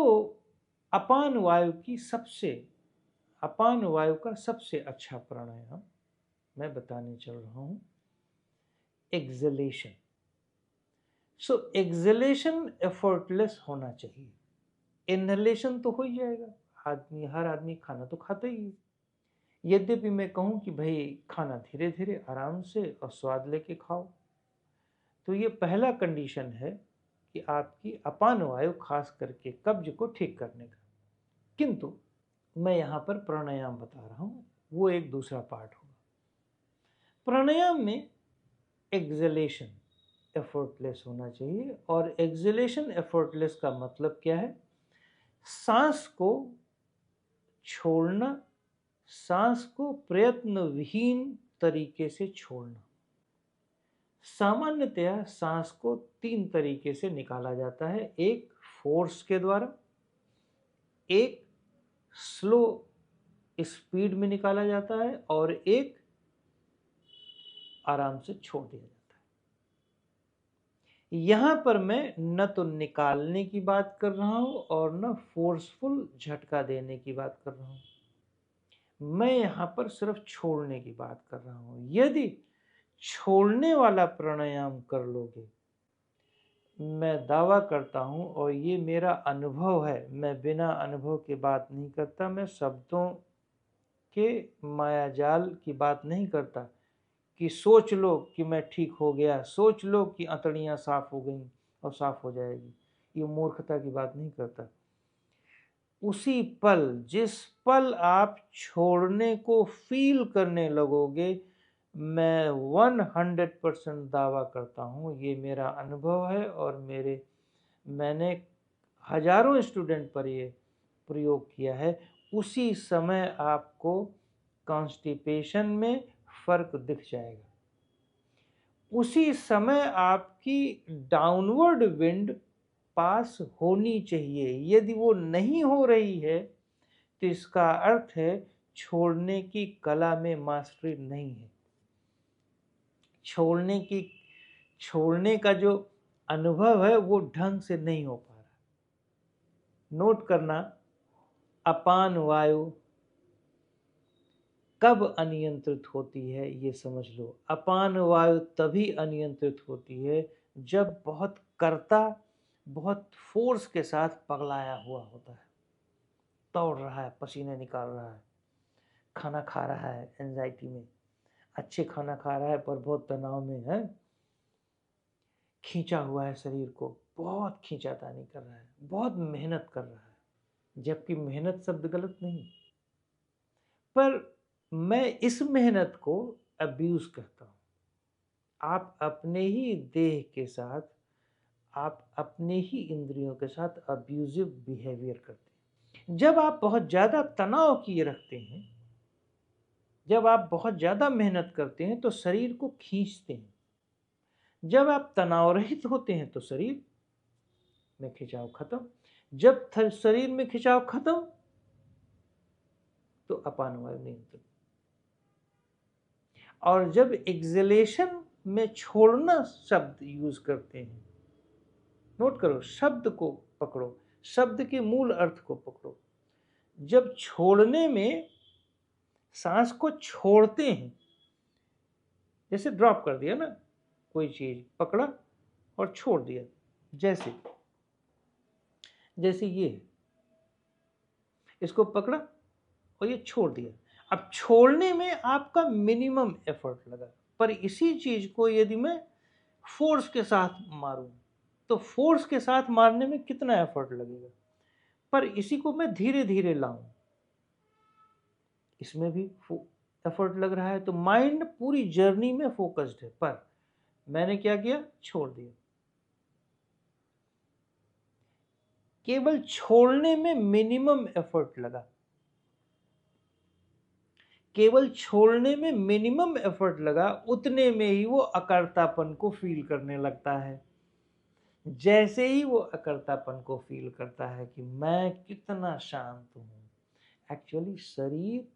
तो अपान वायु का सबसे अच्छा प्राणायाम मैं बताने चल रहा हूं, एक्सलेशन। सो एक्सलेशन एफर्टलेस होना चाहिए। इनहेलेशन तो हो ही जाएगा, हर आदमी खाना तो खाता ही है। यद्यपि मैं कहूं कि भाई खाना धीरे धीरे आराम से और स्वाद लेके खाओ, तो ये पहला कंडीशन है कि आपकी अपान वायु खास करके कब्ज को ठीक करने का। किंतु मैं यहाँ पर प्राणायाम बता रहा हूँ, वो एक दूसरा पार्ट होगा। प्राणायाम में एक्सलेशन एफर्टलेस होना चाहिए। और एक्सलेशन एफर्टलेस का मतलब क्या है? सांस को छोड़ना, सांस को प्रयत्न विहीन तरीके से छोड़ना। सामान्यतया सांस को 3 तरीके से निकाला जाता है, एक फोर्स के द्वारा, एक स्लो स्पीड में निकाला जाता है और एक आराम से छोड़ दिया जाता है। यहां पर मैं न तो निकालने की बात कर रहा हूं और न फोर्सफुल झटका देने की बात कर रहा हूं। मैं यहां पर सिर्फ छोड़ने की बात कर रहा हूं। यदि छोड़ने वाला प्राणायाम कर लोगे, मैं दावा करता हूं और ये मेरा अनुभव है, मैं बिना अनुभव की बात नहीं करता, मैं शब्दों के मायाजाल की बात नहीं करता कि सोच लो कि मैं ठीक हो गया, सोच लो कि अंतड़ियां साफ हो गई और साफ हो जाएगी, ये मूर्खता की बात नहीं करता। उसी पल, जिस पल आप छोड़ने को फील करने लगोगे, मैं 100% दावा करता हूँ, ये मेरा अनुभव है और मैंने हजारों स्टूडेंट पर ये प्रयोग किया है, उसी समय आपको कॉन्स्टिपेशन में फर्क दिख जाएगा। उसी समय आपकी डाउनवर्ड विंड पास होनी चाहिए। यदि वो नहीं हो रही है तो इसका अर्थ है छोड़ने की कला में मास्टरी नहीं है। छोड़ने का जो अनुभव है वो ढंग से नहीं हो पा रहा। नोट करना, अपान वायु कब अनियंत्रित होती है ये समझ लो। अपान वायु तभी अनियंत्रित होती है जब बहुत फोर्स के साथ पगलाया हुआ होता है, दौड़ रहा है, पसीने निकाल रहा है, खाना खा रहा है एंजाइटी में, अच्छे खाना खा रहा है पर बहुत तनाव में है, खींचा हुआ है शरीर को, बहुत खींचातानी कर रहा है, बहुत मेहनत कर रहा है। जबकि मेहनत शब्द गलत नहीं, पर मैं इस मेहनत को अब्यूज कहता हूं। आप अपने ही देह के साथ, आप अपने ही इंद्रियों के साथ अब्यूजिव बिहेवियर करते हैं। जब आप बहुत ज्यादा तनाव किए रखते हैं, जब आप बहुत ज्यादा मेहनत करते हैं तो शरीर को खींचते हैं। जब आप तनाव रहित होते हैं तो शरीर में खिंचाव खत्म। जब शरीर में खिंचाव खत्म तो अपान वायु नियंत्रित। और जब एक्सलेशन में छोड़ना शब्द यूज करते हैं, नोट करो, शब्द को पकड़ो, शब्द के मूल अर्थ को पकड़ो। जब छोड़ने में सांस को छोड़ते हैं, जैसे ड्रॉप कर दिया ना, कोई चीज पकड़ा और छोड़ दिया, जैसे ये, इसको पकड़ा और ये छोड़ दिया। अब छोड़ने में आपका मिनिमम एफर्ट लगा, पर इसी चीज को यदि मैं फोर्स के साथ मारूं तो फोर्स के साथ मारने में कितना एफर्ट लगेगा, पर इसी को मैं धीरे धीरे लाऊं, इसमें भी एफर्ट लग रहा है। तो माइंड पूरी जर्नी में फोकस्ड है, पर मैंने क्या किया, छोड़ दिया। केवल छोड़ने में मिनिमम एफर्ट लगा, केवल छोड़ने में मिनिमम एफर्ट लगा, उतने में ही वो अकर्तापन को फील करने लगता है। जैसे ही वो अकर्तापन को फील करता है कि मैं कितना शांत हूं, एक्चुअली शरीर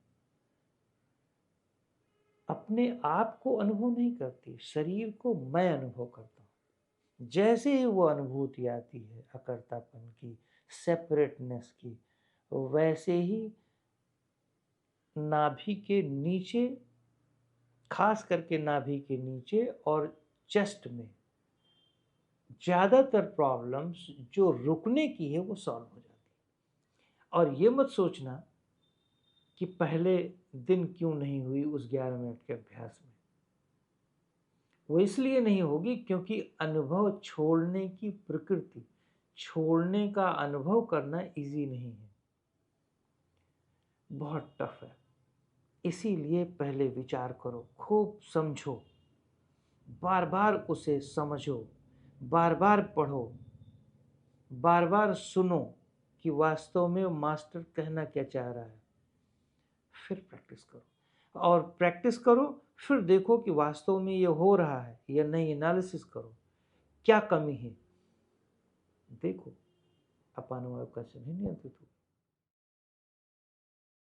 अपने आप को अनुभव नहीं करती, शरीर को मैं अनुभव करता हूं। जैसे ही वो अनुभूति आती है अकर्तापन की, सेपरेटनेस की। वैसे ही नाभि के नीचे, खास करके नाभि के नीचे और चेस्ट में ज़्यादातर प्रॉब्लम्स जो रुकने की है वो सॉल्व हो जाती है। और ये मत सोचना कि पहले दिन क्यों नहीं हुई उस 11 मिनट के अभ्यास में। वो इसलिए नहीं होगी क्योंकि अनुभव छोड़ने की प्रकृति, छोड़ने का अनुभव करना इजी नहीं है, बहुत टफ है। इसीलिए पहले विचार करो, खूब समझो, बार बार उसे समझो, बार बार पढ़ो, बार बार सुनो कि वास्तव में मास्टर कहना क्या चाह रहा है। फिर प्रैक्टिस करो और प्रैक्टिस करो, फिर देखो कि वास्तव में ये हो रहा है या नहीं। एनालिसिस करो, क्या कमी है, देखो अपान वायु कैसे नहीं नियंत्रित हो।